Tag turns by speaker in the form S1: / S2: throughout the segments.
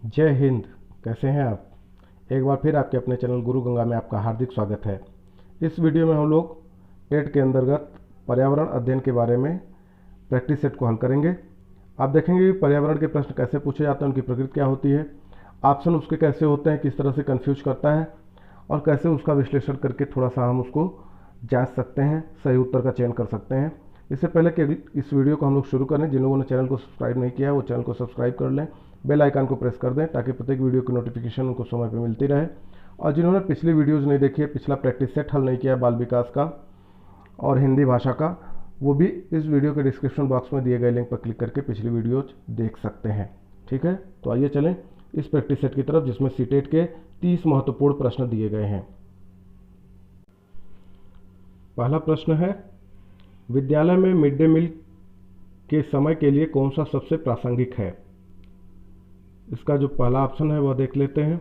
S1: जय हिंद। कैसे हैं आप? एक बार फिर आपके अपने चैनल गुरु गंगा में आपका हार्दिक स्वागत है। इस वीडियो में हम लोग टेट के अंतर्गत पर्यावरण अध्ययन के बारे में प्रैक्टिस सेट को हल करेंगे। आप देखेंगे कि पर्यावरण के प्रश्न कैसे पूछे जाते हैं, उनकी प्रकृति क्या होती है, ऑप्शन उसके कैसे होते हैं, किस तरह से कन्फ्यूज करता है और कैसे उसका विश्लेषण करके थोड़ा सा हम उसको जांच सकते हैं, सही उत्तर का चयन कर सकते हैं। इससे पहले कि इस वीडियो को हम लोग शुरू करें, जिन लोगों ने चैनल को सब्सक्राइब नहीं किया है वो चैनल को सब्सक्राइब कर लें, बेल आइकन को प्रेस कर दें ताकि प्रत्येक वीडियो की नोटिफिकेशन उनको समय पर मिलती रहे। और जिन्होंने पिछली वीडियोज़ नहीं देखी है, पिछला प्रैक्टिस सेट हल नहीं किया है बाल विकास का और हिंदी भाषा का, वो भी इस वीडियो के डिस्क्रिप्शन बॉक्स में दिए गए लिंक पर क्लिक करके पिछली वीडियोज देख सकते हैं। ठीक है, तो आइए चलें इस प्रैक्टिस सेट की तरफ, जिसमें सीटेट के 30 महत्वपूर्ण प्रश्न दिए गए हैं। पहला प्रश्न है, विद्यालय में मिड डे मील के समय के लिए कौन सा सबसे प्रासंगिक है? इसका जो पहला ऑप्शन है वह देख लेते हैं।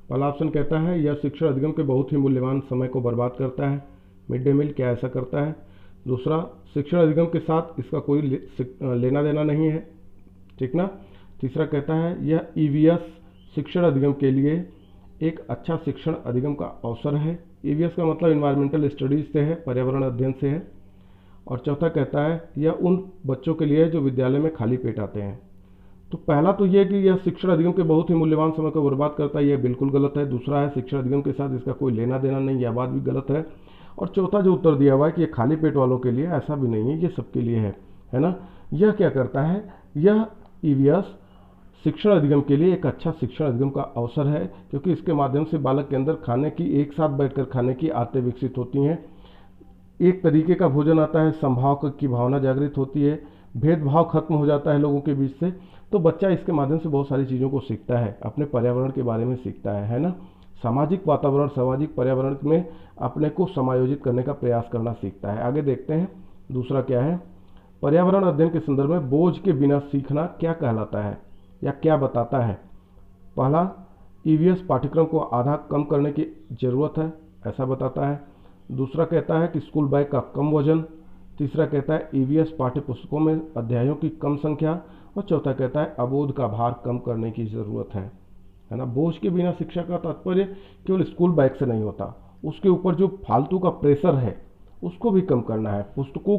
S1: पहला ऑप्शन कहता है यह शिक्षण अधिगम के बहुत ही मूल्यवान समय को बर्बाद करता है। मिड डे मील क्या ऐसा करता है? दूसरा, शिक्षण अधिगम के साथ इसका कोई लेना देना नहीं है। ठीक ना। तीसरा कहता है यह ईवीएस शिक्षण अधिगम के लिए एक अच्छा शिक्षण अधिगम का अवसर है। ईवीएस का मतलब इन्वायरमेंटल स्टडीज से है, पर्यावरण अध्ययन से है। और चौथा कहता है यह उन बच्चों के लिए है जो विद्यालय में खाली पेट आते हैं। तो पहला तो यह कि यह शिक्षण अधिगम के बहुत ही मूल्यवान समय को बर्बाद करता है, यह बिल्कुल गलत है। दूसरा है शिक्षण अधिगम के साथ इसका कोई लेना देना नहीं, यह बात भी गलत है। और चौथा जो उत्तर दिया हुआ है कि यह खाली पेट वालों के लिए, ऐसा भी नहीं है, ये सबके लिए है ना। यह क्या करता है, यह ईवीएस शिक्षण अधिगम के लिए एक अच्छा शिक्षण अधिगम का अवसर है, क्योंकि इसके माध्यम से बालक के अंदर खाने की, एक साथ बैठकर खाने की आदतें विकसित होती हैं। एक तरीके का भोजन आता है, समभाव की भावना जागृत होती है, भेदभाव खत्म हो जाता है लोगों के बीच से। तो बच्चा इसके माध्यम से बहुत सारी चीज़ों को सीखता है, अपने पर्यावरण के बारे में सीखता है ना। सामाजिक वातावरण, सामाजिक पर्यावरण में अपने को समायोजित करने का प्रयास करना सीखता है। आगे देखते हैं दूसरा क्या है। पर्यावरण अध्ययन के संदर्भ में बोझ के बिना सीखना क्या कहलाता है या क्या बताता है? पहला, ईवीएस पाठ्यक्रम को आधा कम करने की ज़रूरत है, ऐसा बताता है। दूसरा कहता है कि स्कूल बैग का कम वजन। तीसरा कहता है ईवीएस पाठ्य पुस्तकों में अध्यायों की कम संख्या। और चौथा कहता है अबोध का भार कम करने की ज़रूरत है ना। बोझ के बिना शिक्षा का तात्पर्य केवल स्कूल बैग से नहीं होता, उसके ऊपर जो फालतू का प्रेशर है उसको भी कम करना है। पुस्तकों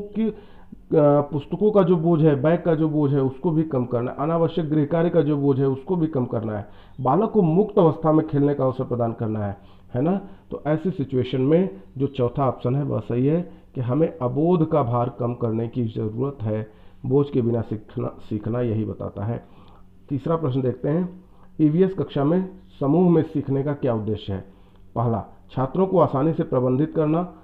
S1: का जो बोझ है, बैग का जो बोझ है उसको भी कम करना है। अनावश्यक गृह कार्य का जो बोझ है उसको भी कम करना है। बालक को मुक्त अवस्था में खेलने का अवसर प्रदान करना है ना। तो ऐसी सिचुएशन में जो चौथा ऑप्शन है वह सही है कि हमें अबोध का भार कम करने की ज़रूरत है, बोझ के बिना सीखना यही बताता है। तीसरा प्रश्न देखते हैं, ईवीएस कक्षा में समूह में सीखने का क्या उद्देश्य है? पहला, छात्रों को आसानी से प्रबंधित करना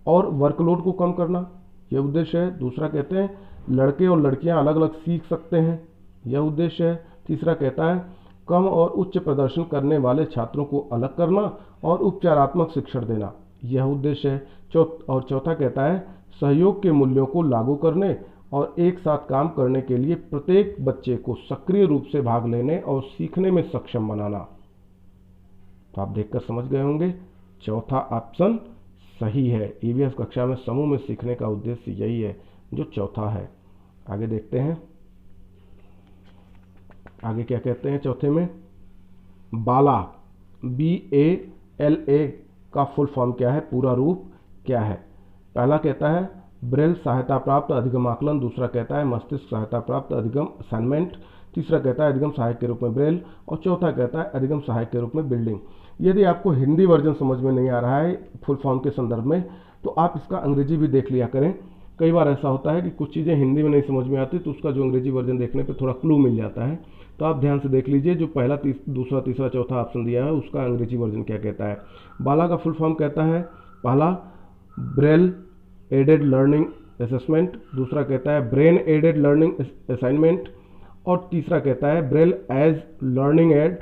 S1: और वर्कलोड को कम करना, यह उद्देश्य है। दूसरा कहते हैं लड़के और लड़कियां अलग अलग सीख सकते हैं, यह उद्देश्य है। तीसरा कहता है कम और उच्च प्रदर्शन करने वाले छात्रों को अलग करना और उपचारात्मक शिक्षण देना, यह उद्देश्य है। और चौथा कहता है सहयोग के मूल्यों को लागू करने और एक साथ काम करने के लिए प्रत्येक बच्चे को सक्रिय रूप से भाग लेने और सीखने में सक्षम बनाना। तो आप देखकर समझ गए होंगे, चौथा ऑप्शन सही है। ईवीएस कक्षा में समूह में सीखने का उद्देश्य यही है, जो चौथा है। आगे देखते हैं, आगे क्या कहते हैं चौथे में। बाला, BALA का फुल फॉर्म क्या है, पूरा रूप क्या है? पहला कहता है ब्रेल सहायता प्राप्त अधिगम आकलन। दूसरा कहता है मस्तिष्क सहायता प्राप्त अधिगम असाइनमेंट। तीसरा कहता है अधिगम सहायक के रूप में ब्रेल। और चौथा कहता है अधिगम सहायक के रूप में बिल्डिंग। यदि आपको हिंदी वर्जन समझ में नहीं आ रहा है फुल फॉर्म के संदर्भ में, तो आप इसका अंग्रेजी भी देख लिया करें। कई बार ऐसा होता है कि कुछ चीज़ें हिंदी में नहीं समझ में आती, तो उसका जो अंग्रेजी वर्जन देखने पर थोड़ा क्लू मिल जाता है। तो आप ध्यान से देख लीजिए, जो पहला दूसरा तीसरा चौथा ऑप्शन दिया है उसका अंग्रेजी वर्जन क्या कहता है। बाला का फुल फॉर्म कहता है पहला ब्रेल एडेड लर्निंग असेसमेंट। दूसरा कहता है ब्रेन एडेड लर्निंग असाइनमेंट। और तीसरा कहता है ब्रेल एज लर्निंग एड।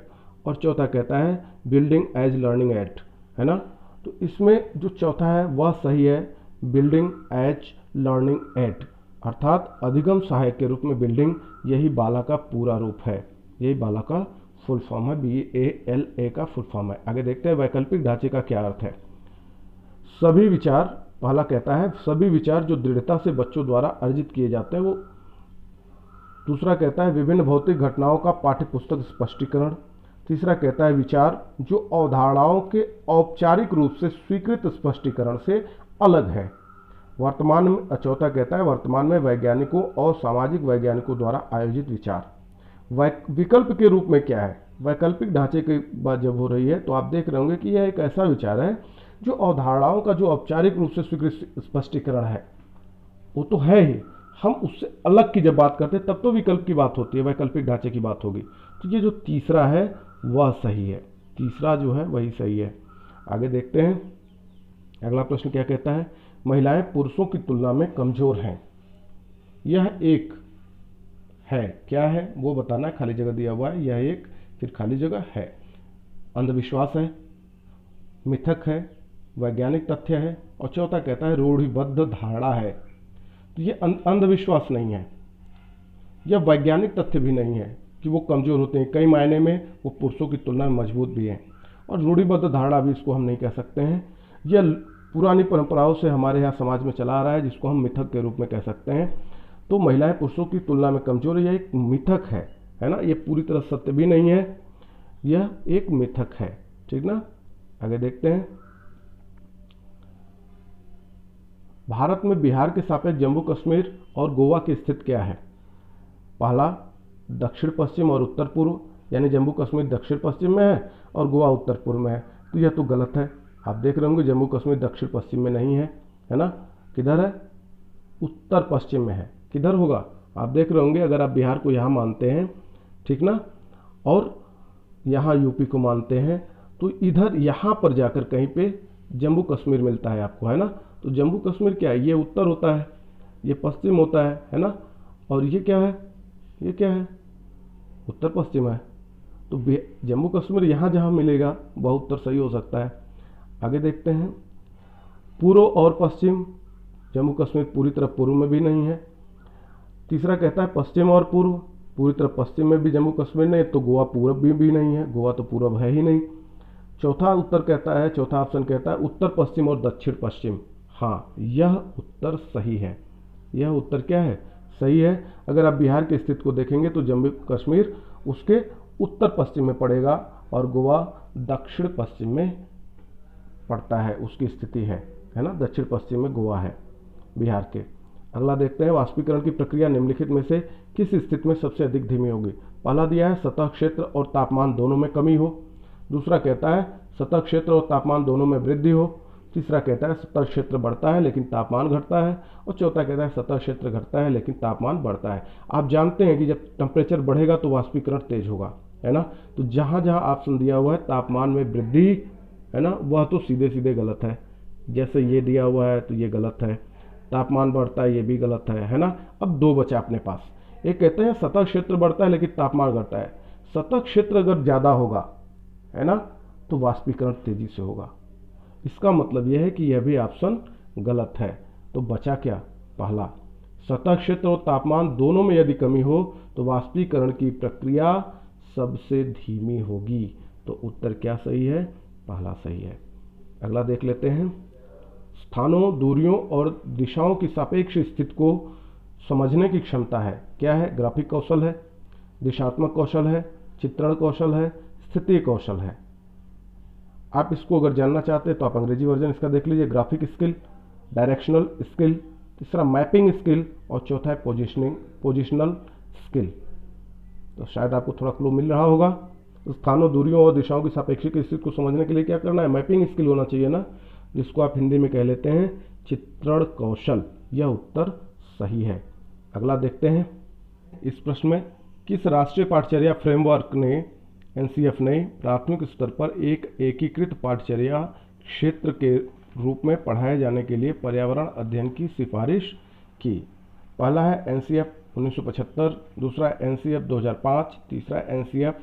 S1: और चौथा कहता है बिल्डिंग एज लर्निंग एड, है ना। तो इसमें जो चौथा है वह सही है, बिल्डिंग एज लर्निंग एड, अर्थात अधिगम सहायक के रूप में बिल्डिंग, यही बाला का पूरा रूप है, यही बाला का फुल फॉर्म है, BALA का फुल फॉर्म है। आगे देखते हैं वैकल्पिक ढांचे का क्या अर्थ है। सभी विचार, पहला कहता है सभी विचार जो दृढ़ता से बच्चों द्वारा अर्जित किए जाते हैं वो दूसरा कहता है विभिन्न भौतिक घटनाओं का पाठ्य पुस्तक स्पष्टीकरण। तीसरा कहता है विचार जो अवधारणाओं के औपचारिक रूप से स्वीकृत स्पष्टीकरण से अलग है। वर्तमान में चौथा कहता है वर्तमान में वैज्ञानिकों और सामाजिक वैज्ञानिकों द्वारा आयोजित विचार। विकल्प के रूप में क्या है, वैकल्पिक ढांचे की बात जब हो रही है तो आप देख रहे होंगे कि यह एक ऐसा विचार है जो अवधारणाओं का जो औपचारिक रूप से स्वीकृत स्पष्टीकरण है वो तो है ही, हम उससे अलग की जब बात करते हैं तब तो विकल्प की बात होती है, वैकल्पिक ढांचे की बात होगी। तो ये जो तीसरा है वह सही है, तीसरा जो है वही सही है। आगे देखते हैं अगला प्रश्न क्या कहता है, महिलाएं पुरुषों की तुलना में कमजोर हैं। यह एक है, क्या है वो बताना है, खाली जगह दिया हुआ है, यह एक फिर खाली जगह है। अंधविश्वास है, मिथक है, वैज्ञानिक तथ्य है और चौथा कहता है रूढ़िबद्ध धारणा है। तो ये अंधविश्वास नहीं है, यह वैज्ञानिक तथ्य भी नहीं है कि वो कमजोर होते हैं, कई मायने में वो पुरुषों की तुलना में मजबूत भी हैं। और रूढ़िबद्ध धारणा भी इसको हम नहीं कह सकते हैं, यह पुरानी परंपराओं से हमारे यहाँ समाज में चला आ रहा है जिसको हम मिथक के रूप में कह सकते हैं। तो महिलाएं पुरुषों की तुलना में कमजोर, यह एक मिथक है ना, ये पूरी तरह सत्य भी नहीं है, यह एक मिथक है, ठीक ना। आगे देखते हैं भारत में बिहार के सापेक्ष जम्मू कश्मीर और गोवा की स्थिति क्या है। पहला दक्षिण पश्चिम और उत्तर पूर्व, यानी जम्मू कश्मीर दक्षिण पश्चिम में है और गोवा उत्तर पूर्व में है, तो यह तो गलत है। आप देख रहे होंगे जम्मू कश्मीर दक्षिण पश्चिम में नहीं है ना, किधर है, उत्तर पश्चिम में है, किधर होगा आप देख रहे होंगे। अगर आप बिहार को यहाँ मानते हैं, ठीक ना, और यहाँ यूपी को मानते हैं तो इधर यहाँ पर जाकर कहीं पे जम्मू कश्मीर मिलता है आपको, है ना। तो जम्मू कश्मीर क्या है, ये उत्तर होता है, ये पश्चिम होता है ना, और ये क्या है, ये क्या है, उत्तर पश्चिम है। तो जम्मू कश्मीर यहाँ जहाँ मिलेगा वह उत्तर सही हो सकता है। आगे देखते हैं पूर्व और पश्चिम, जम्मू कश्मीर पूरी तरह पूर्व में भी नहीं है। तीसरा कहता है पश्चिम और पूर्व, पूरी तरह पश्चिम में भी जम्मू कश्मीर नहीं, तो गोवा पूर्व भी नहीं है, गोवा तो पूर्व है ही नहीं। चौथा उत्तर कहता है, चौथा ऑप्शन कहता है उत्तर पश्चिम और दक्षिण पश्चिम। हाँ, यह उत्तर सही है, यह उत्तर क्या है, सही है। अगर आप बिहार की स्थिति को देखेंगे तो जम्मू कश्मीर उसके उत्तर पश्चिम में पड़ेगा और गोवा दक्षिण पश्चिम में पड़ता है, उसकी स्थिति है ना, दक्षिण पश्चिम में गोवा है बिहार के। अगला देखते हैं वाष्पीकरण की प्रक्रिया निम्नलिखित में से किस स्थिति में सबसे अधिक धीमी होगी। पहला दिया है सतह क्षेत्र और तापमान दोनों में कमी हो। दूसरा कहता है सतह क्षेत्र और तापमान दोनों में वृद्धि हो। तीसरा कहता है सतह क्षेत्र बढ़ता है लेकिन तापमान घटता है। और चौथा कहता है सतह क्षेत्र घटता है लेकिन तापमान बढ़ता है। आप जानते हैं कि जब टेम्परेचर बढ़ेगा तो वाष्पीकरण तेज होगा, है ना। तो जहाँ जहाँ ऑप्शन दिया हुआ है तापमान में वृद्धि, है ना, वह तो सीधे सीधे गलत है। जैसे ये दिया हुआ है तो ये गलत है, तापमान बढ़ता है ये भी गलत है ना। अब दो बचा अपने पास, एक कहते हैं सतह क्षेत्र बढ़ता है लेकिन तापमान घटता है। सतह क्षेत्र अगर ज़्यादा होगा, है ना, तो वाष्पीकरण तेजी से होगा। इसका मतलब यह है कि यह भी ऑप्शन गलत है। तो बचा क्या, पहला, सतह क्षेत्र और तापमान दोनों में यदि कमी हो तो वाष्पीकरण की प्रक्रिया सबसे धीमी होगी। तो उत्तर क्या सही है, पहला सही है। अगला देख लेते हैं स्थानों, दूरियों और दिशाओं की सापेक्ष स्थिति को समझने की क्षमता है, क्या है, ग्राफिक कौशल है, दिशात्मक कौशल है, चित्रण कौशल है, स्थितीय कौशल है। आप इसको अगर जानना चाहते हैं तो आप अंग्रेजी वर्जन इसका देख लीजिए, ग्राफिक स्किल, डायरेक्शनल स्किल, तीसरा मैपिंग स्किल और चौथा है पोजिशनल स्किल। तो शायद आपको थोड़ा क्लू मिल रहा होगा। तो स्थानों, दूरियों और दिशाओं की सापेक्षिक स्थिति को समझने के लिए क्या करना है, मैपिंग स्किल होना चाहिए ना, जिसको आप हिंदी में कह लेते हैं चित्रण कौशल। यह उत्तर सही है। अगला देखते हैं इस प्रश्न में किस राष्ट्रीय पाठचर्या फ्रेमवर्क ने एनसीएफ ने प्राथमिक स्तर पर एक एकीकृत पाठचर्या क्षेत्र के रूप में पढ़ाए जाने के लिए पर्यावरण अध्ययन की सिफारिश की। पहला है एनसीएफ 1975, दूसरा एनसीएफ 2005, तीसरा एनसीएफ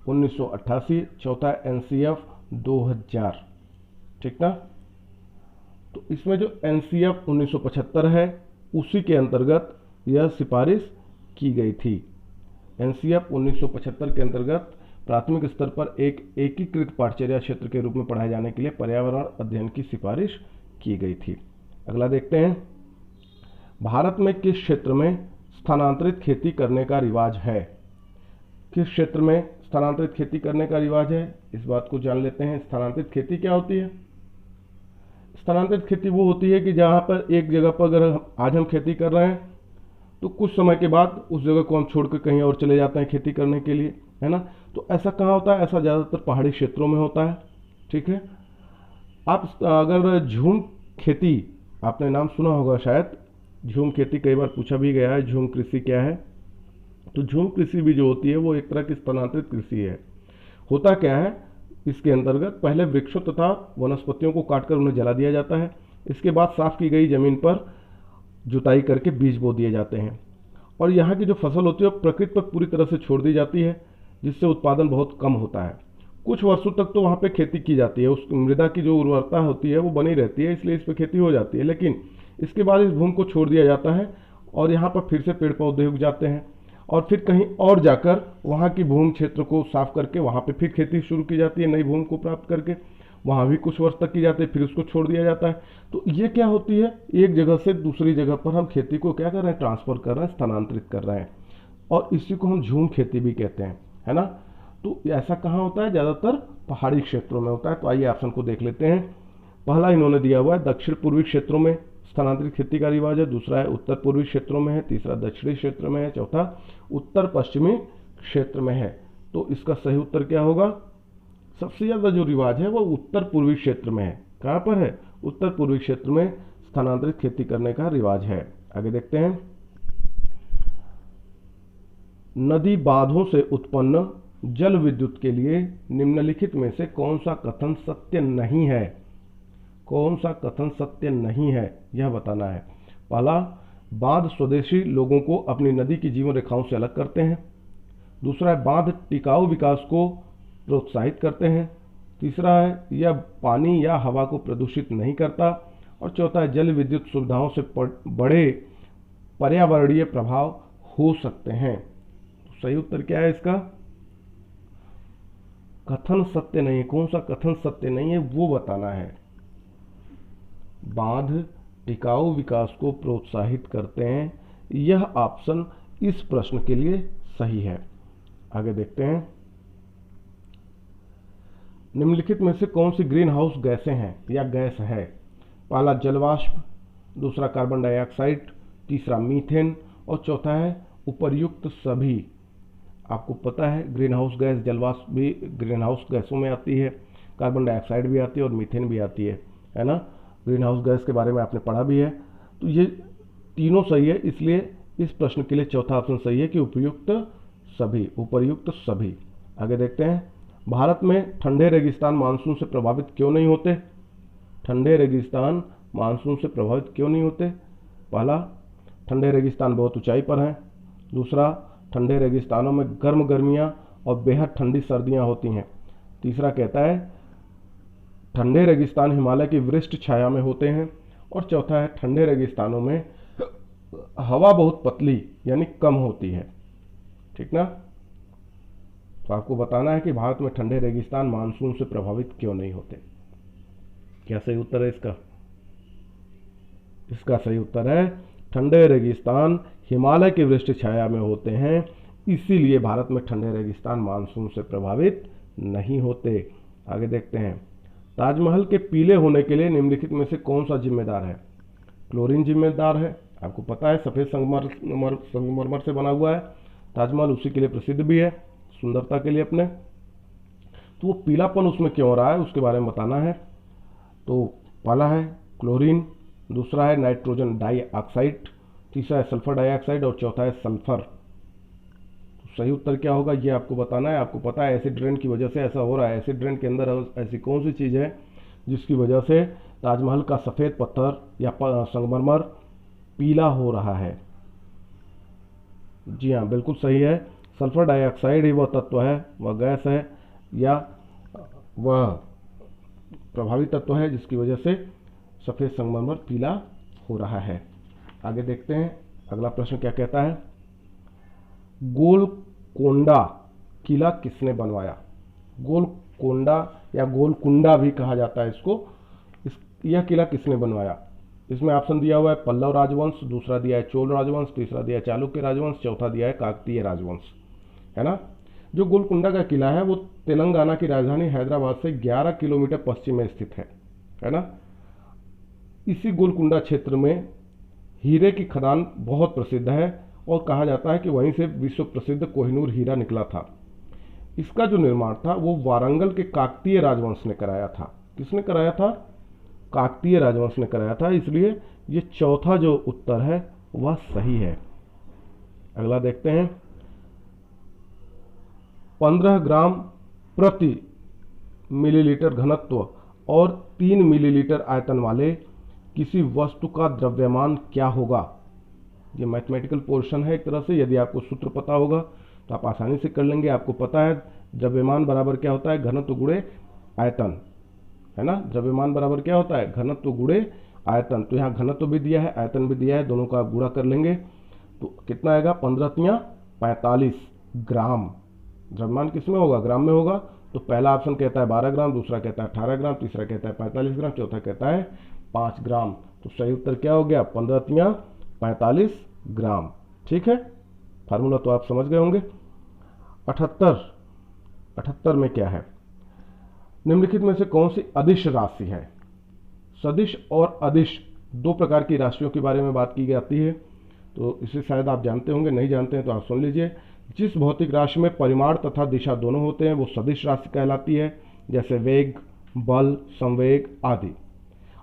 S1: 1988, चौथा एनसीएफ 2000, ठीक ना। तो इसमें जो एनसीएफ 1975 है उसी के अंतर्गत यह सिफारिश की गई थी। एनसीएफ 1975 के अंतर्गत प्राथमिक स्तर पर एक एकीकृत पाठचर्या क्षेत्र के रूप में पढ़ाए जाने के लिए पर्यावरण अध्ययन की सिफारिश की गई थी। अगला देखते हैं भारत में किस क्षेत्र में स्थानांतरित खेती करने का रिवाज है? किस क्षेत्र में स्थानांतरित खेती करने का रिवाज है, इस बात को जान लेते हैं। स्थानांतरित खेती क्या होती है? स्थानांतरित खेती वो होती है कि जहाँ पर एक जगह पर अगर आज हम खेती कर रहे हैं तो कुछ समय के बाद उस जगह को हम छोड़कर कहीं और चले जाते हैं खेती करने के लिए, है ना। तो ऐसा कहाँ होता है? ऐसा ज़्यादातर पहाड़ी क्षेत्रों में होता है। ठीक है। आप अगर झूम खेती, आपने नाम सुना होगा शायद, झूम खेती कई बार पूछा भी गया है, झूम कृषि क्या है। तो झूम कृषि भी जो होती है वो एक तरह की स्थानांतरित कृषि है। होता क्या है, इसके अंतर्गत पहले वृक्षों तथा वनस्पतियों को काटकर उन्हें जला दिया जाता है। इसके बाद साफ की गई जमीन पर जुताई करके बीज बो दिए जाते हैं और यहाँ की जो फसल होती है वो प्रकृति पर पूरी तरह से छोड़ दी जाती है, जिससे उत्पादन बहुत कम होता है। कुछ वर्षों तक तो वहाँ पे खेती की जाती है, उस मृदा की जो उर्वरता होती है वो बनी रहती है, इसलिए इस पर खेती हो जाती है। लेकिन इसके बाद इस भूमि को छोड़ दिया जाता है और यहाँ पर फिर से पेड़ पौधे उग जाते हैं और फिर कहीं और जाकर वहाँ की भूमि क्षेत्र को साफ करके वहाँ पे फिर खेती शुरू की जाती है, नई भूमि को प्राप्त करके वहाँ भी कुछ वर्ष तक की जाती है, फिर उसको छोड़ दिया जाता है। तो ये क्या होती है, एक जगह से दूसरी जगह पर हम खेती को क्या कर रहे हैं, ट्रांसफर कर रहे हैं, स्थानांतरित कर रहे हैं, और इसी को हम झूम खेती भी कहते हैं, है ना। तो ऐसा कहाँ होता है? ज़्यादातर पहाड़ी क्षेत्रों में होता है। तो आइए ऑप्शन को देख लेते हैं। पहला इन्होंने दिया हुआ है दक्षिण पूर्वी क्षेत्रों में स्थानांतरित खेती का रिवाज है, दूसरा है उत्तर पूर्वी क्षेत्रों में है, तीसरा दक्षिणी क्षेत्र में है, चौथा उत्तर पश्चिमी क्षेत्र में है। तो इसका सही उत्तर क्या होगा? सबसे ज़्यादा जो रिवाज है वो उत्तर पूर्वी क्षेत्र में है। कहाँ पर है? उत्तर पूर्वी क्षेत्र में स्थानांतरित खेती करने का रिवाज है। आगे देखते हैं। नदी बांधों से उत्पन्न जल विद्युत के लिए निम्नलिखित में से कौन सा कथन सत्य नहीं है? कौन सा कथन सत्य नहीं है, यह बताना है। पहला, बांध स्वदेशी लोगों को अपनी नदी की जीवन रेखाओं से अलग करते हैं। दूसरा है, बांध टिकाऊ विकास को प्रोत्साहित करते हैं। तीसरा है, यह पानी या हवा को प्रदूषित नहीं करता। और चौथा है, जल विद्युत सुविधाओं से बड़े पर्यावरणीय प्रभाव हो सकते हैं। तो सही उत्तर क्या है इसका? कथन सत्य नहीं। कौन सा कथन सत्य नहीं है वो बताना है। बांध टिकाऊ विकास को प्रोत्साहित करते हैं, यह ऑप्शन इस प्रश्न के लिए सही है। आगे देखते हैं। निम्नलिखित में से कौन सी ग्रीन हाउस गैसें हैं या गैस है? पहला जलवाष्प, दूसरा कार्बन डाइऑक्साइड, तीसरा मीथेन और चौथा है उपर्युक्त सभी। आपको पता है ग्रीन हाउस गैस, जलवाष्प भी ग्रीन हाउस गैसों में आती है, कार्बन डाइऑक्साइड भी आती है और मीथेन भी आती है ना। ग्रीन हाउस गैस के बारे में आपने पढ़ा भी है। तो ये तीनों सही है, इसलिए इस प्रश्न के लिए चौथा ऑप्शन सही है कि उपयुक्त सभी, उपर्युक्त सभी। आगे देखते हैं। भारत में ठंडे रेगिस्तान मानसून से प्रभावित क्यों नहीं होते? ठंडे रेगिस्तान मानसून से प्रभावित क्यों नहीं होते? पहला, ठंडे रेगिस्तान बहुत ऊंचाई पर हैं। दूसरा, ठंडे रेगिस्तानों में गर्म गर्मियाँ और बेहद ठंडी सर्दियाँ होती हैं। तीसरा कहता है ठंडे रेगिस्तान हिमालय की वृष्ट छाया में होते हैं। और चौथा है ठंडे रेगिस्तानों में हवा बहुत पतली यानी कम होती है। ठीक ना। तो आपको बताना है कि भारत में ठंडे रेगिस्तान मानसून से प्रभावित क्यों नहीं होते। क्या सही उत्तर है इसका? इसका सही उत्तर है ठंडे रेगिस्तान हिमालय की वृष्ट छाया में होते हैं, इसीलिए भारत में ठंडे रेगिस्तान मानसून से प्रभावित नहीं होते। आगे देखते हैं। ताजमहल के पीले होने के लिए निम्नलिखित में से कौन सा जिम्मेदार है? क्लोरीन जिम्मेदार है। आपको पता है सफ़ेद संगमरमर से बना हुआ है ताजमहल, उसी के लिए प्रसिद्ध भी है, सुंदरता के लिए अपने। तो वो पीलापन उसमें क्यों हो रहा है उसके बारे में बताना है। तो पहला है क्लोरीन, दूसरा है नाइट्रोजन डाइऑक्साइड, तीसरा है सल्फर डाइऑक्साइड और चौथा है सल्फर। तो सही उत्तर क्या होगा ये आपको बताना है। आपको पता है एसिड रेन की वजह से ऐसा हो रहा है। एसिड रेन के अंदर ऐसी कौन सी चीज़ है जिसकी वजह से ताजमहल का सफ़ेद पत्थर या संगमरमर पीला हो रहा है? जी हाँ, बिल्कुल सही है। सल्फर डाइऑक्साइड ही वह तत्व है, वह गैस है या वह प्रभावी तत्व है जिसकी वजह से सफ़ेद संगमरमर पीला हो रहा है। आगे देखते हैं अगला प्रश्न क्या कहता है। गोलकोंडा किला किसने बनवाया? गोलकोंडा या गोलकुंडा भी कहा जाता है इसको। यह किला किसने बनवाया? इसमें ऑप्शन दिया हुआ है पल्लव राजवंश, दूसरा दिया है चोल राजवंश, तीसरा दिया है चालुक्य राजवंश, चौथा दिया है काकतीय राजवंश, है ना। जो गोलकुंडा का किला है वो तेलंगाना की राजधानी हैदराबाद से 11 किलोमीटर पश्चिम में स्थित है ना। इसी गोलकुंडा क्षेत्र में हीरे की खदान बहुत प्रसिद्ध है और कहा जाता है कि वहीं से विश्व प्रसिद्ध कोहिनूर हीरा निकला था। इसका जो निर्माण था वो वारंगल के काकतीय राजवंश ने कराया था। किसने कराया था? काकतीय राजवंश ने कराया था, इसलिए ये चौथा जो उत्तर है वह सही है। अगला देखते हैं, 15 ग्राम प्रति मिलीलीटर घनत्व और 3 मिलीलीटर आयतन वाले किसी वस्तु का द्रव्यमान क्या होगा? ये मैथमेटिकल पोर्शन है एक तरह से। यदि आपको सूत्र पता होगा तो आप आसानी से कर लेंगे। आपको पता है द्रव्यमान बराबर क्या होता है? घनत्व गुणे आयतन, है ना। द्रव्यमान बराबर क्या होता है? घनत्व गुणे आयतन। तो यहाँ घनत्व भी दिया है, आयतन भी दिया है, दोनों का आप गुणा कर लेंगे तो कितना आएगा? 15 45 ग्राम। द्रव्यमान किस में होगा? ग्राम में होगा। तो पहला ऑप्शन कहता है 12 ग्राम, दूसरा कहता है 18 ग्राम, तीसरा कहता है 45 ग्राम, चौथा कहता है 5 ग्राम। तो सही उत्तर क्या हो गया? 15 45 ग्राम। ठीक है, फार्मूला तो आप समझ गए होंगे। 78 में क्या है? निम्नलिखित में से कौन सी अदिश राशि है? सदिश और अदिश दो प्रकार की राशियों के बारे में बात की जाती है, तो इसे शायद आप जानते होंगे, नहीं जानते हैं तो आप सुन लीजिए। जिस भौतिक राशि में परिमाण तथा दिशा दोनों होते हैं वो सदिश राशि कहलाती है, जैसे वेग, बल, संवेग आदि।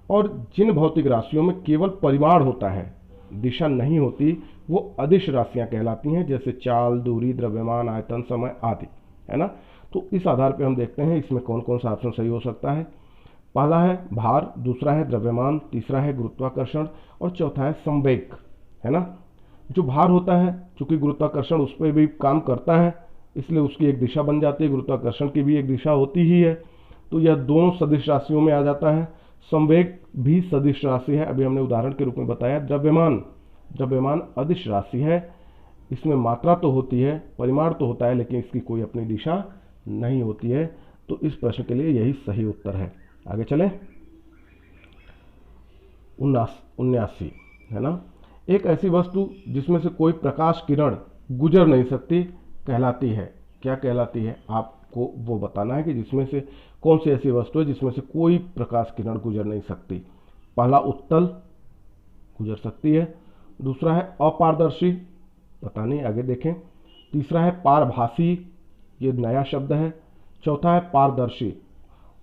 S1: और जिन भौतिक राशियों में केवल परिमाण होता है, दिशा नहीं होती, वो अदिश राशियां कहलाती हैं, जैसे चाल, दूरी, द्रव्यमान, आयतन, समय आदि, है ना। तो इस आधार पर हम देखते हैं इसमें कौन कौन सा ऑप्शन सही हो सकता है। पहला है भार, दूसरा है द्रव्यमान, तीसरा है गुरुत्वाकर्षण और चौथा है संवेग, है ना। जो भार होता है, चूंकि गुरुत्वाकर्षण उस पर भी काम करता है, इसलिए उसकी एक दिशा बन जाती है, गुरुत्वाकर्षण की भी एक दिशा होती ही है, तो यह दोनों सदिश राशियों में आ जाता है। संवेग भी सदिश राशि है, अभी हमने उदाहरण के रूप में बताया। द्रव्यमान अदिश राशि है, इसमें मात्रा तो होती है, परिमाण तो होता है, लेकिन इसकी कोई अपनी दिशा नहीं होती है। तो इस प्रश्न के लिए यही सही उत्तर है। आगे चलें। 79 है ना। एक ऐसी वस्तु जिसमें से कोई प्रकाश किरण गुजर नहीं सकती कहलाती है। क्या कहलाती है? आपको वो बताना है कि जिसमें से कौन सी ऐसी वस्तु है जिसमें से कोई प्रकाश किरण गुजर नहीं सकती। पहला उत्तल, गुजर सकती है। दूसरा है अपारदर्शी, पता नहीं, आगे देखें। तीसरा है पारभासी, ये नया शब्द है। चौथा है पारदर्शी।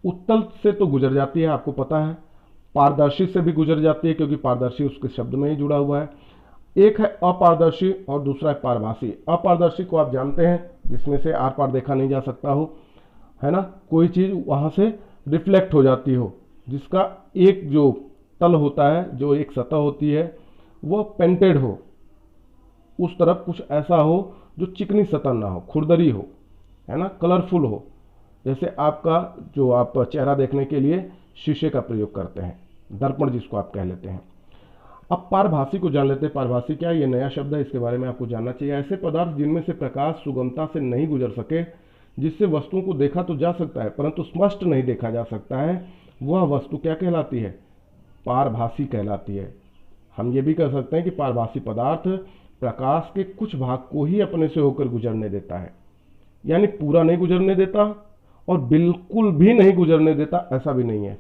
S1: उत्तल से तो गुजर जाती है, आपको पता है। पारदर्शी से भी गुजर जाती है, क्योंकि पारदर्शी उसके शब्द में ही जुड़ा हुआ है। एक है अपारदर्शी और दूसरा है पारभासी। अपारदर्शी को आप जानते हैं, जिसमें से आर पार देखा नहीं जा सकता हो, है ना। कोई चीज वहां से रिफ्लेक्ट हो जाती हो, जिसका एक जो तल होता है, जो एक सतह होती है, वह पेंटेड हो, उस तरफ कुछ ऐसा हो जो चिकनी सतह ना हो, खुरदरी हो, है ना, कलरफुल हो। जैसे आपका जो आप चेहरा देखने के लिए शीशे का प्रयोग करते हैं, दर्पण जिसको आप कह लेते हैं। अब पारभासी को जान लेते हैं। पारभासी क्या है? ये नया शब्द है, इसके बारे में आपको जानना चाहिए। ऐसे पदार्थ जिनमें से प्रकाश सुगमता से नहीं गुजर सके, जिससे वस्तुओं को देखा तो जा सकता है परंतु स्पष्ट नहीं देखा जा सकता है, वह वस्तु क्या कहलाती है? पारभासी कहलाती है। हम ये भी कह सकते हैं कि पारभासी पदार्थ प्रकाश के कुछ भाग को ही अपने से होकर गुजरने देता है, यानी पूरा नहीं गुजरने देता और बिल्कुल भी नहीं गुजरने देता, ऐसा भी नहीं है।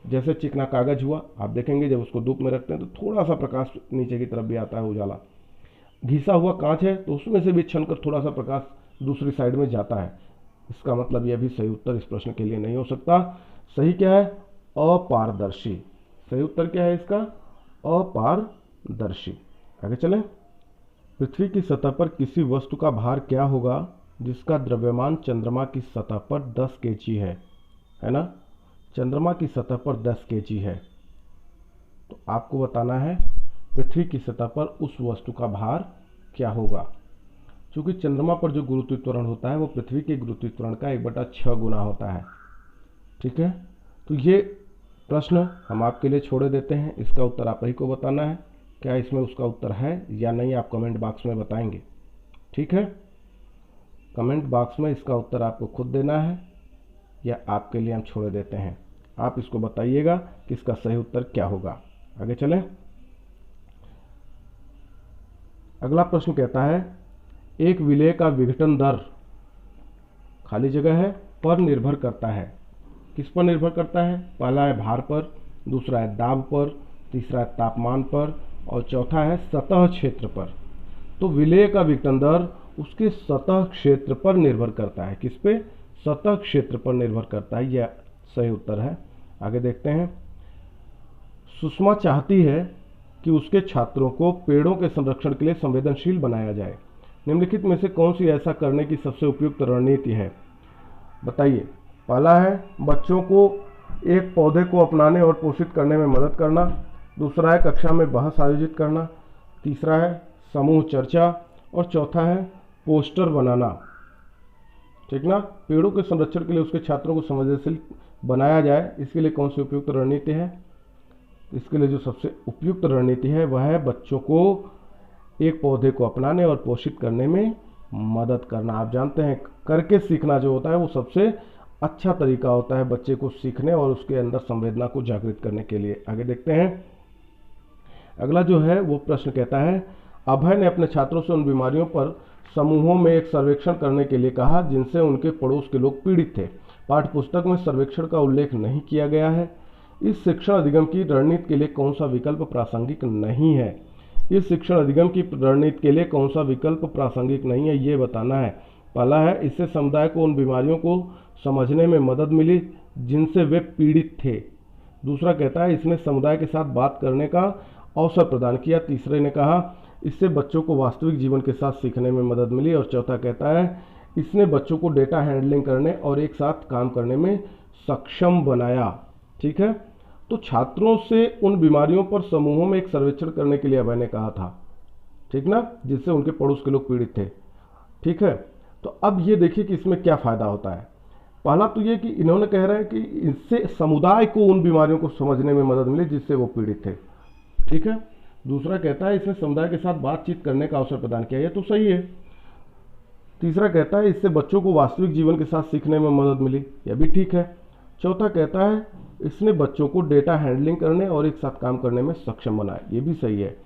S1: जैसे चिकना कागज हुआ, आप देखेंगे जब उसको धूप में रखते हैं तो थोड़ा सा प्रकाश नीचे की तरफ भी आता है, उजाला। घिसा हुआ कांच है तो उसमें से भी छनकर थोड़ा सा प्रकाश दूसरी साइड में जाता है। इसका मतलब यह भी सही उत्तर इस प्रश्न के लिए नहीं हो सकता। सही क्या है? अपारदर्शी। सही उत्तर क्या है इसका? अपारदर्शी। आगे चलें। पृथ्वी की सतह पर किसी वस्तु का भार क्या होगा जिसका द्रव्यमान चंद्रमा की सतह पर 10 kg है ना। चंद्रमा की सतह पर 10 kg है, तो आपको बताना है पृथ्वी की सतह पर उस वस्तु का भार क्या होगा। क्योंकि चंद्रमा पर जो गुरुत्वाकर्षण होता है वो पृथ्वी के गुरुत्वाकर्षण का 1/6 गुना होता है। ठीक है, तो ये प्रश्न हम आपके लिए छोड़े देते हैं, इसका उत्तर आप ही को बताना है। क्या इसमें उसका उत्तर है या नहीं, आप कमेंट बॉक्स में बताएंगे। ठीक है, कमेंट बॉक्स में इसका उत्तर आपको खुद देना है या आपके लिए हम छोड़ देते हैं। आप इसको बताइएगा कि इसका सही उत्तर क्या होगा। आगे चलें। अगला प्रश्न कहता है एक विलेय का विघटन दर, खाली जगह है, पर निर्भर करता है। किस पर निर्भर करता है? पहला है भार पर, दूसरा है दाब पर, तीसरा है तापमान पर और चौथा है सतह क्षेत्र पर। तो विलेय का विघटन दर उसके सतह क्षेत्र पर निर्भर करता है। किस पे? सतह क्षेत्र पर निर्भर करता है। यह सही उत्तर है। आगे देखते हैं। सुषमा चाहती है कि उसके छात्रों को पेड़ों के संरक्षण के लिए संवेदनशील बनाया जाए। निम्नलिखित में से कौन सी ऐसा करने की सबसे उपयुक्त रणनीति है? बताइए। पहला है बच्चों को एक पौधे को अपनाने और पोषित करने में मदद करना, दूसरा है कक्षा में बहस आयोजित करना, तीसरा है समूह चर्चा और चौथा है पोस्टर बनाना। ठीक ना? पेड़ों के संरक्षण के लिए उसके छात्रों को संवेदनशील बनाया जाए, इसके लिए कौन सी उपयुक्त रणनीति है? इसके लिए जो सबसे उपयुक्त रणनीति है वह है बच्चों को एक पौधे को अपनाने और पोषित करने में मदद करना। आप जानते हैं करके सीखना जो होता है वो सबसे अच्छा तरीका होता है बच्चे को सीखने और उसके अंदर संवेदना को जागृत करने के लिए। आगे देखते हैं। अगला जो है वो प्रश्न कहता है अभय ने अपने छात्रों से उन बीमारियों पर समूहों में एक सर्वेक्षण करने के लिए कहा जिनसे उनके पड़ोस के लोग पीड़ित थे। पाठ्य पुस्तक में सर्वेक्षण का उल्लेख नहीं किया गया है। इस शिक्षण अधिगम की रणनीति के लिए कौन सा विकल्प प्रासंगिक नहीं है? इस शिक्षण अधिगम की रणनीति के लिए कौन सा विकल्प प्रासंगिक नहीं है, ये बताना है। पहला है इससे समुदाय को उन बीमारियों को समझने में मदद मिली जिनसे वे पीड़ित थे। दूसरा कहता है इसने समुदाय के साथ बात करने का अवसर प्रदान किया। तीसरे ने कहा इससे बच्चों को वास्तविक जीवन के साथ सीखने में मदद मिली और चौथा कहता है इसने बच्चों को डेटा हैंडलिंग करने और एक साथ काम करने में सक्षम बनाया। ठीक है, तो छात्रों से उन बीमारियों पर समूहों में एक सर्वेक्षण करने के लिए अभय ने कहा था, ठीक ना, जिससे उनके पड़ोस के लोग पीड़ित थे। ठीक है, तो अब ये देखिए कि इसमें क्या फायदा होता है। पहला तो ये कि इन्होंने कह रहे हैं कि इससे समुदाय को उन बीमारियों को समझने में मदद मिली जिससे वो पीड़ित थे। ठीक है, दूसरा कहता है इसने समुदाय के साथ बातचीत करने का अवसर प्रदान किया, ये तो सही है। तीसरा कहता है इससे बच्चों को वास्तविक जीवन के साथ सीखने में मदद मिली, यह भी ठीक है। चौथा कहता है इसने बच्चों को डेटा हैंडलिंग करने और एक साथ काम करने में सक्षम बनाया, ये भी सही है।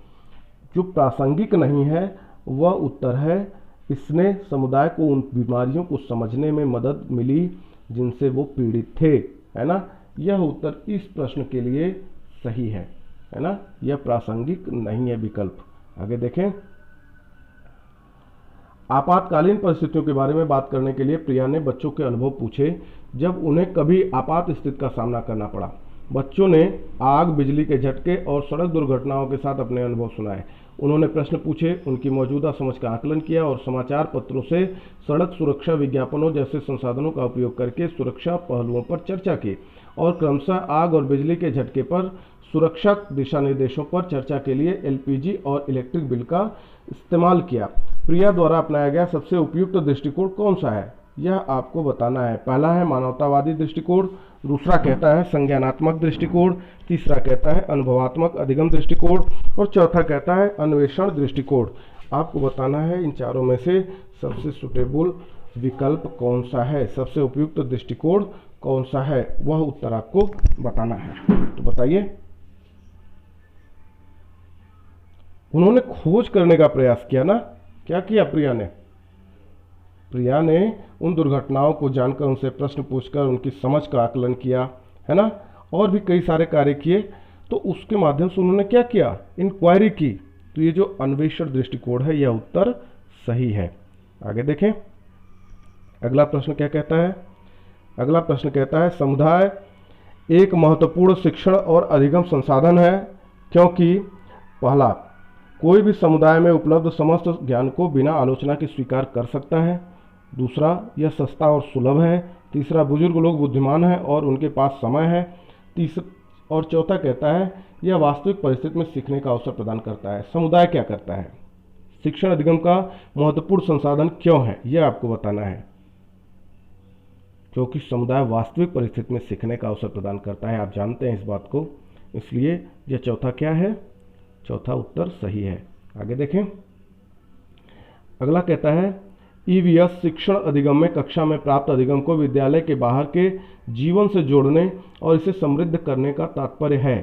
S1: जो प्रासंगिक नहीं है वह उत्तर है इसने समुदाय को उन बीमारियों को समझने में मदद मिली जिनसे वो पीड़ित थे, है ना। यह उत्तर इस प्रश्न के लिए सही है ना। यह प्रासंगिक नहीं है विकल्प। आगे देखें। आपातकालीन परिस्थितियों के बारे में बात करने के लिए प्रिया ने बच्चों के अनुभव पूछे जब उन्हें कभी आपात स्थिति का सामना करना पड़ा। बच्चों ने आग, बिजली के झटके और सड़क दुर्घटनाओं के साथ अपने अनुभव सुनाए। उन्होंने प्रश्न पूछे, उनकी मौजूदा समझ का आकलन किया और समाचार पत्रों से सड़क सुरक्षा विज्ञापनों जैसे संसाधनों का उपयोग करके सुरक्षा पहलुओं पर चर्चा की और क्रमशः आग और बिजली के झटके पर सुरक्षा दिशा निर्देशों पर चर्चा के लिए एलपीजी और इलेक्ट्रिक बिल का इस्तेमाल किया। प्रिया द्वारा अपनाया गया सबसे उपयुक्त दृष्टिकोण कौन सा है, यह आपको बताना है। पहला है मानवतावादी दृष्टिकोण, दूसरा कहता है संज्ञानात्मक दृष्टिकोण, तीसरा कहता है अनुभवात्मक अधिगम दृष्टिकोण और चौथा कहता है अन्वेषण दृष्टिकोण। आपको बताना है इन चारों में से सबसे सुटेबल विकल्प कौन सा है, सबसे उपयुक्त दृष्टिकोण कौन सा है, वह उत्तर आपको बताना है। तो बताइए। उन्होंने खोज करने का प्रयास किया ना। क्या किया प्रिया ने? प्रिया ने उन दुर्घटनाओं को जानकर उनसे प्रश्न पूछकर उनकी समझ का आकलन किया, है ना, और भी कई सारे कार्य किए। तो उसके माध्यम से उन्होंने क्या किया? इंक्वायरी की। तो ये जो अन्वेषण दृष्टिकोण है यह उत्तर सही है। आगे देखें। अगला प्रश्न क्या कहता है? अगला प्रश्न कहता है समुदाय एक महत्वपूर्ण शिक्षण और अधिगम संसाधन है क्योंकि पहला, कोई भी समुदाय में उपलब्ध समस्त ज्ञान को बिना आलोचना के स्वीकार कर सकता है। दूसरा, यह सस्ता और सुलभ है। तीसरा, बुजुर्ग लोग बुद्धिमान हैं और उनके पास समय है। और चौथा कहता है यह वास्तविक परिस्थिति में सीखने का अवसर प्रदान करता है। समुदाय क्या करता है? शिक्षण अधिगम का महत्वपूर्ण संसाधन क्यों है, यह आपको बताना है। क्योंकि समुदाय वास्तविक परिस्थिति में सीखने का अवसर प्रदान करता है, आप जानते हैं इस बात को, इसलिए यह चौथा क्या है? चौथा उत्तर सही है। आगे देखें। अगला कहता है ईवीएस शिक्षण अधिगम में कक्षा में प्राप्त अधिगम को विद्यालय के बाहर के जीवन से जोड़ने और इसे समृद्ध करने का तात्पर्य है।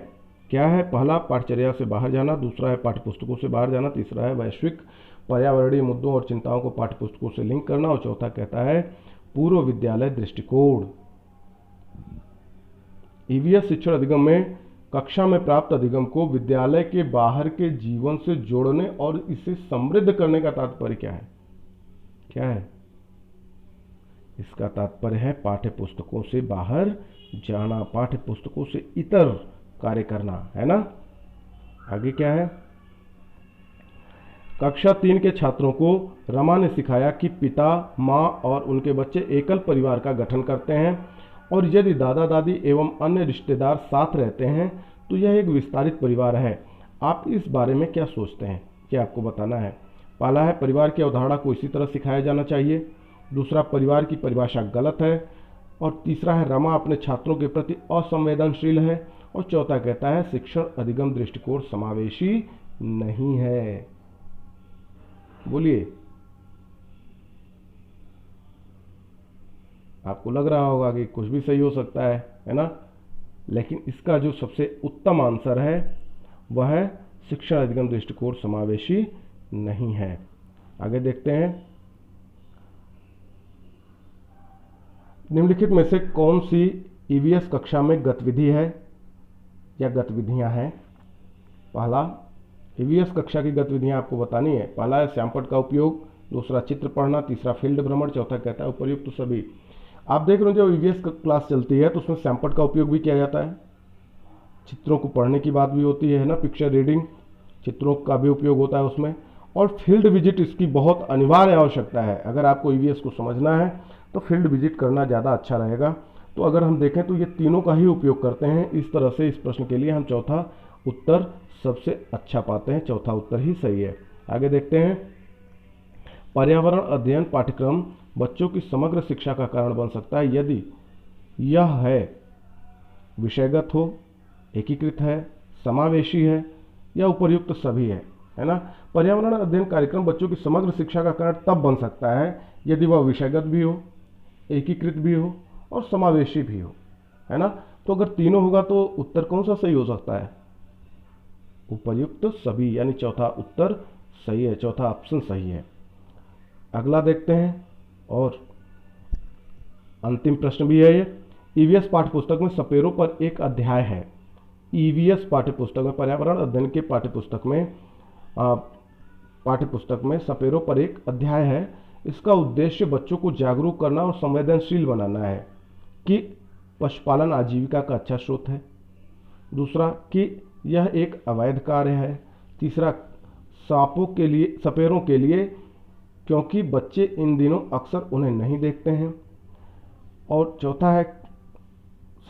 S1: क्या है? पहला पाठचर्या से बाहर जाना, दूसरा है पाठ्यपुस्तकों से बाहर जाना, तीसरा है वैश्विक पर्यावरणीय मुद्दों और चिंताओं को पाठ्यपुस्तकों से लिंक करना, और चौथा कहता है पूर्व विद्यालय दृष्टिकोण। ईवीएस शिक्षण अधिगम में कक्षा में प्राप्त अधिगम को विद्यालय के बाहर के जीवन से जोड़ने और इसे समृद्ध करने का तात्पर्य क्या है? क्या है इसका तात्पर्य? है पाठ्यपुस्तकों से बाहर जाना, पाठ्यपुस्तकों से इतर कार्य करना, है ना। आगे क्या है? कक्षा 3 के छात्रों को रमा ने सिखाया कि पिता, माँ और उनके बच्चे एकल परिवार का गठन करते हैं और यदि दादा दादी एवं अन्य रिश्तेदार साथ रहते हैं तो यह एक विस्तारित परिवार है। आप इस बारे में क्या सोचते हैं? क्या आपको बताना है। पहला है परिवार की अवधारणा को इसी तरह सिखाया जाना चाहिए, दूसरा परिवार की परिभाषा गलत है, और तीसरा है रमा अपने छात्रों के प्रति असंवेदनशील है, और चौथा कहता है शिक्षण अधिगम दृष्टिकोण समावेशी नहीं है। बोलिए, आपको लग रहा होगा कि कुछ भी सही हो सकता है ना, लेकिन इसका जो सबसे उत्तम आंसर है वह है शिक्षण अधिगम दृष्टिकोण समावेशी नहीं है। आगे देखते हैं, निम्नलिखित में से कौन सी ईवीएस कक्षा में गतिविधि है या गतिविधियां हैं? पहला, ईवीएस कक्षा की गतिविधियां आपको बतानी है। पहला है श्यामपट्ट का उपयोग, दूसरा चित्र पढ़ना, तीसरा फील्ड भ्रमण, चौथा कहता है उपर्युक्त सभी। आप देख रहे हो जब ईवीएस क्लास चलती है तो उसमें श्यामपट्ट का उपयोग भी किया जाता है, चित्रों को पढ़ने की बात भी होती है ना, पिक्चर रीडिंग, चित्रों का भी उपयोग होता है उसमें, और फील्ड विजिट इसकी बहुत अनिवार्य आवश्यकता है। अगर आपको ईवीएस को समझना है तो फील्ड विजिट करना ज़्यादा अच्छा रहेगा। तो अगर हम देखें तो ये तीनों का ही उपयोग करते हैं। इस तरह से इस प्रश्न के लिए हम चौथा उत्तर सबसे अच्छा पाते हैं, चौथा उत्तर ही सही है। आगे देखते हैं, पर्यावरण अध्ययन पाठ्यक्रम बच्चों की समग्र शिक्षा का कारण बन सकता है यदि यह है विषयगत हो, एकीकृत है, समावेशी है या उपर्युक्त सभी है ना। पर्यावरण अध्ययन कार्यक्रम बच्चों की समग्र शिक्षा का कारण तब बन सकता है यदि वह विषयगत भी हो, एकीकृत भी हो और समावेशी भी हो, है ना। तो अगर तीनों होगा तो उत्तर कौन सा सही हो सकता है? उपर्युक्त सभी, यानी चौथा उत्तर सही है, चौथा ऑप्शन सही है। अगला देखते हैं और अंतिम प्रश्न भी है ये। ईवीएस पाठ्यपुस्तक में सपेरों पर एक अध्याय है। ईवीएस पाठ्यपुस्तक में, पर्यावरण अध्ययन के पाठ्यपुस्तक में सपेरों पर एक अध्याय है। इसका उद्देश्य बच्चों को जागरूक करना और संवेदनशील बनाना है कि पशुपालन आजीविका का अच्छा स्रोत है, दूसरा कि यह एक अवैध कार्य है, तीसरा सपेरों के लिए क्योंकि बच्चे इन दिनों अक्सर उन्हें नहीं देखते हैं, और चौथा है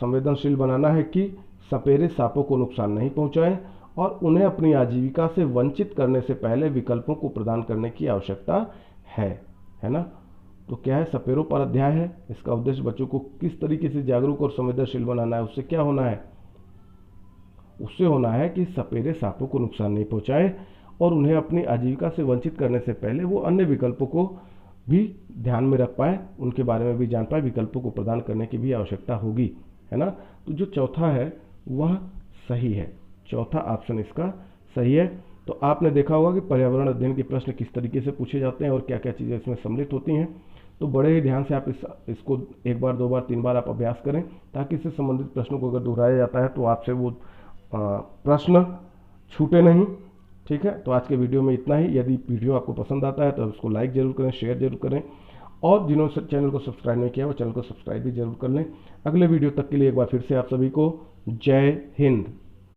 S1: संवेदनशील बनाना है कि सपेरे सांपों को नुकसान नहीं पहुंचाएं और उन्हें अपनी आजीविका से वंचित करने से पहले विकल्पों को प्रदान करने की आवश्यकता है ना। तो क्या है? सपेरों पर अध्याय है। इसका उद्देश्य बच्चों को किस तरीके से जागरूक और संवेदनशील बनाना है। उससे क्या होना है? उससे होना है कि सपेरे सांपों को नुकसान नहीं पहुंचाएं और उन्हें अपनी आजीविका से वंचित करने से पहले वो अन्य विकल्पों को भी ध्यान में रख पाए, उनके बारे में भी जान पाए, विकल्पों को प्रदान करने की भी आवश्यकता होगी, है ना। तो जो चौथा है वह सही है, चौथा ऑप्शन इसका सही है। तो आपने देखा होगा कि पर्यावरण अध्ययन के प्रश्न किस तरीके से पूछे जाते हैं और क्या क्या चीज़ें इसमें सम्मिलित होती हैं। तो बड़े ही ध्यान से आप इसको एक बार, दो बार, तीन बार आप अभ्यास करें, ताकि इससे संबंधित प्रश्नों को अगर दोहराया जाता है तो आपसे वो प्रश्न छूटे नहीं। ठीक है, तो आज के वीडियो में इतना ही। यदि वीडियो आपको पसंद आता है तो उसको लाइक जरूर करें, शेयर जरूर करें, और जिन्होंने चैनल को सब्सक्राइब नहीं किया वो चैनल को सब्सक्राइब भी जरूर कर लें। अगले वीडियो तक के लिए एक बार फिर से आप सभी को जय हिंद।